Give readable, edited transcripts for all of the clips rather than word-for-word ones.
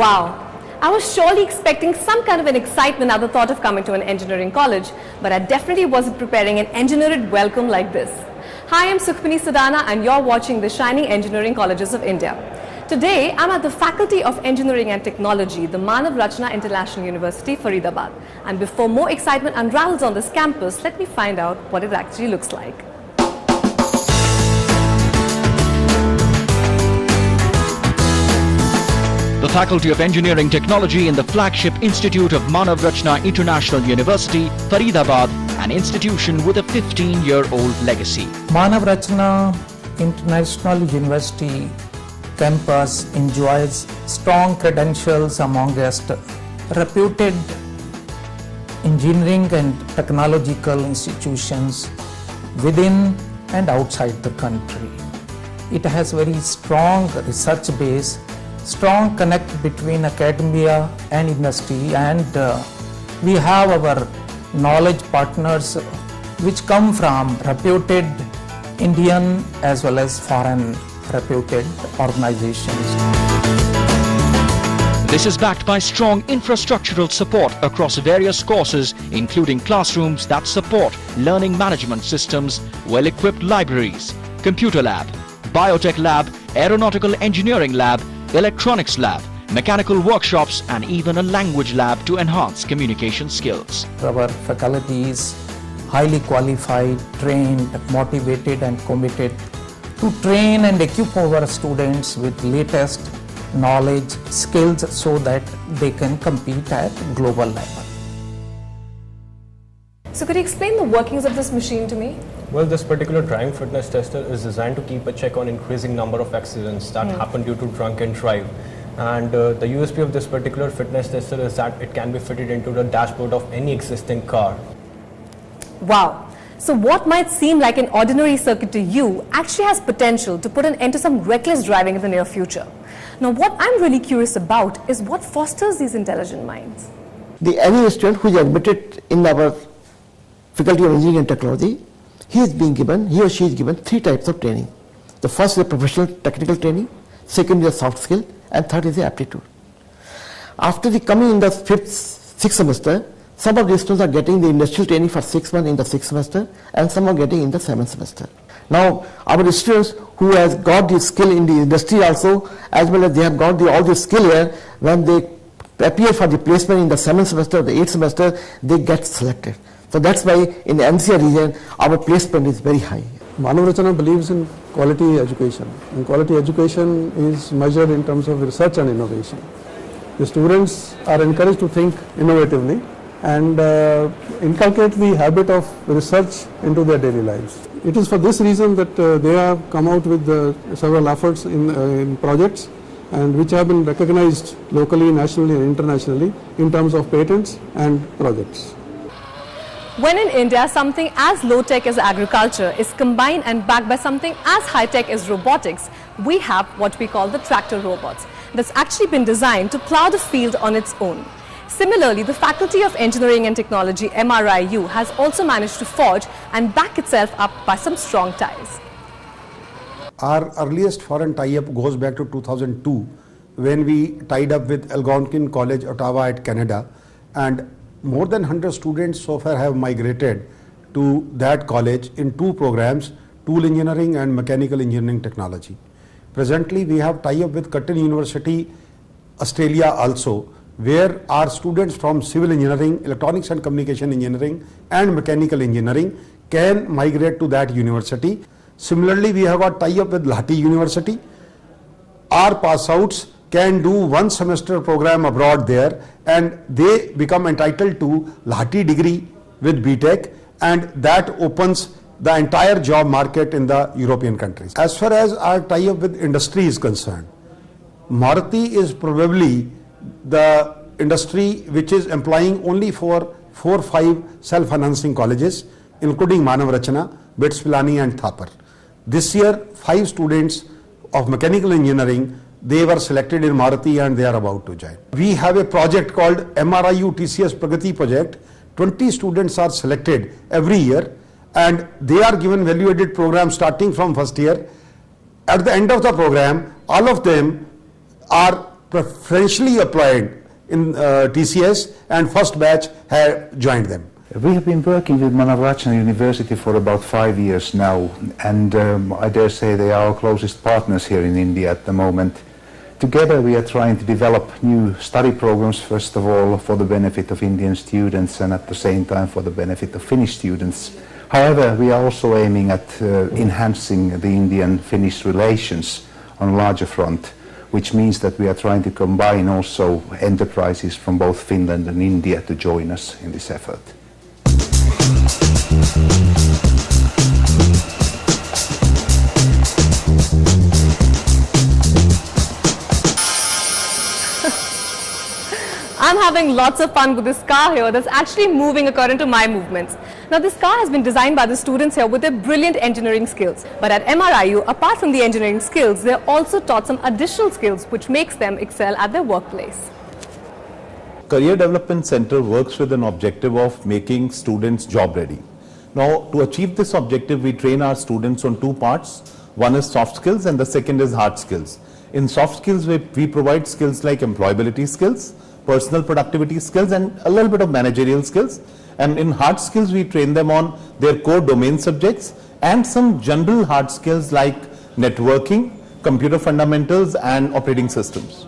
Wow. I was surely expecting some kind of an excitement at the thought of coming to an engineering college, but I definitely wasn't preparing an engineered welcome like this. Hi, I'm Sukhmani Sadana and you're watching the Shining Engineering Colleges of India. Today, I'm at the Faculty of Engineering and Technology, the Manav Rachna International University, Faridabad. And before more excitement unravels on this campus, let me find out what it actually looks like. The Faculty of Engineering Technology in the flagship institute of Manav Rachna International University, Faridabad, an institution with a 15-year-old legacy. Manav Rachna International University campus enjoys strong credentials amongst reputed engineering and technological institutions within and outside the country. It has very strong research base, strong connect between academia and industry, and we have our knowledge partners which come from reputed Indian as well as foreign reputed organizations. This is backed by strong infrastructural support across various courses, including classrooms that support learning management systems, well-equipped libraries, computer lab, biotech lab, aeronautical engineering lab, electronics lab, mechanical workshops, and even a language lab to enhance communication skills. Our faculty is highly qualified, trained, motivated and committed to train and equip our students with latest knowledge, skills so that they can compete at global level. So could you explain the workings of this machine to me? Well, this particular driving fitness tester is designed to keep a check on increasing number of accidents that happen due to drunken drive. And the USP of this particular fitness tester is that it can be fitted into the dashboard of any existing car. Wow. So what might seem like an ordinary circuit to you actually has potential to put an end to some reckless driving in the near future. Now what I'm really curious about is what fosters these intelligent minds. Any student who is admitted in our Faculty of Engineering and Technology, he or she is given 3 types of training. The first is the professional technical training, second is the soft skill, and third is the aptitude. After the coming in the 5th, 6th semester, some of the students are getting the industrial training for 6 months in the 6th semester, and some are getting in the 7th semester. Now, our students who has got the skill in the industry also, as well as they have got all the skill here, when they appear for the placement in the 7th semester or the 8th semester, they get selected. So that's why in the NCR region, our placement is very high. Manav Rachna believes in quality education, and quality education is measured in terms of research and innovation. The students are encouraged to think innovatively and inculcate the habit of research into their daily lives. It is for this reason that they have come out with several efforts in projects, and which have been recognized locally, nationally and internationally in terms of patents and projects. When in India, something as low-tech as agriculture is combined and backed by something as high-tech as robotics, we have what we call the tractor robots that's actually been designed to plow the field on its own. Similarly, the Faculty of Engineering and Technology, MRIU, has also managed to forge and back itself up by some strong ties. Our earliest foreign tie-up goes back to 2002, when we tied up with Algonquin College, Ottawa at Canada, and more than 100 students so far have migrated to that college in 2 programs, tool engineering and mechanical engineering technology. Presently, we have tie-up with Curtin University, Australia also, where our students from civil engineering, electronics and communication engineering and mechanical engineering can migrate to that university. Similarly, we have got tie-up with Lahti University. Our pass-outs can do 1 semester program abroad there, and they become entitled to Lahti degree with BTech, and that opens the entire job market in the European countries. As far as our tie-up with industry is concerned, Maruti is probably the industry which is employing only for 4 or 5 self-financing colleges, including Manav Rachna, BITS Pilani and Thapar. This year, 5 students of mechanical engineering, they were selected in Maruti and they are about to join. We have a project called MRIU TCS Pragati project. 20 students are selected every year and they are given value-added program starting from first year. At the end of the program, all of them are preferentially applied in TCS, and first batch have joined them. We have been working with Manavaracana University for about 5 years now, and I dare say they are our closest partners here in India at the moment. Together we are trying to develop new study programs, first of all for the benefit of Indian students and at the same time for the benefit of Finnish students. However, we are also aiming at enhancing the Indian-Finnish relations on a larger front, which means that we are trying to combine also enterprises from both Finland and India to join us in this effort. I'm having lots of fun with this car here that's actually moving according to my movements. Now this car has been designed by the students here with their brilliant engineering skills. But at MRIU, apart from the engineering skills, they're also taught some additional skills which makes them excel at their workplace. Career Development Center works with an objective of making students job ready. Now, to achieve this objective, we train our students on two parts. One is soft skills and the second is hard skills. In soft skills, we provide skills like employability skills, personal productivity skills, and a little bit of managerial skills. And in hard skills, we train them on their core domain subjects and some general hard skills like networking, computer fundamentals, and operating systems.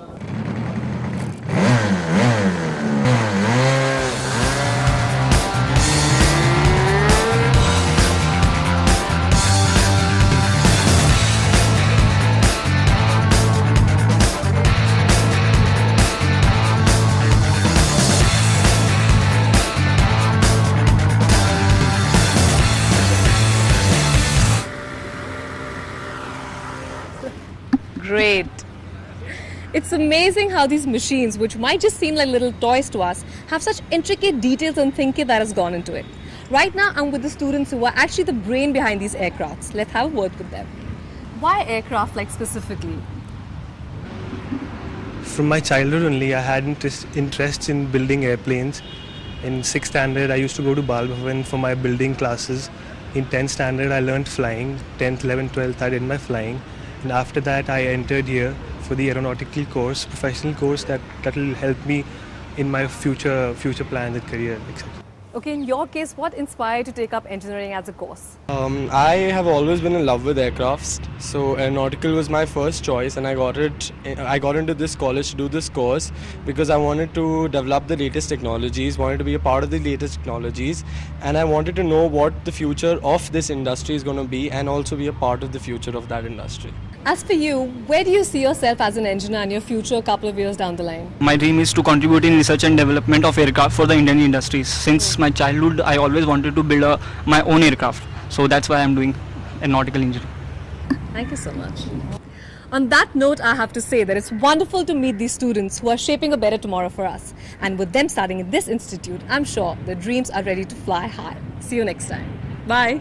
Great. It's amazing how these machines, which might just seem like little toys to us, have such intricate details and thinking that has gone into it. Right now, I'm with the students who are actually the brain behind these aircrafts. Let's have a word with them. Why aircraft, like specifically? From my childhood only, I had interest in building airplanes. In 6th standard, I used to go to Bal Bhavan for my building classes. In 10th standard, I learned flying. 10th, 11th, 12th, I did my flying. And after that, I entered here for the aeronautical course, professional course that will help me in my future plans and career, etc. Okay, in your case, what inspired you to take up engineering as a course? I have always been in love with aircrafts, so aeronautical was my first choice, and I got into this college to do this course because I wanted to develop the latest technologies, wanted to be a part of the latest technologies, and I wanted to know what the future of this industry is going to be and also be a part of the future of that industry. As for you, where do you see yourself as an engineer in your future couple of years down the line? My dream is to contribute in research and development of aircraft for the Indian industries. Since my childhood, I always wanted to build my own aircraft. So that's why I'm doing aeronautical engineering. Thank you so much. On that note, I have to say that it's wonderful to meet these students who are shaping a better tomorrow for us. And with them starting in this institute, I'm sure their dreams are ready to fly high. See you next time. Bye.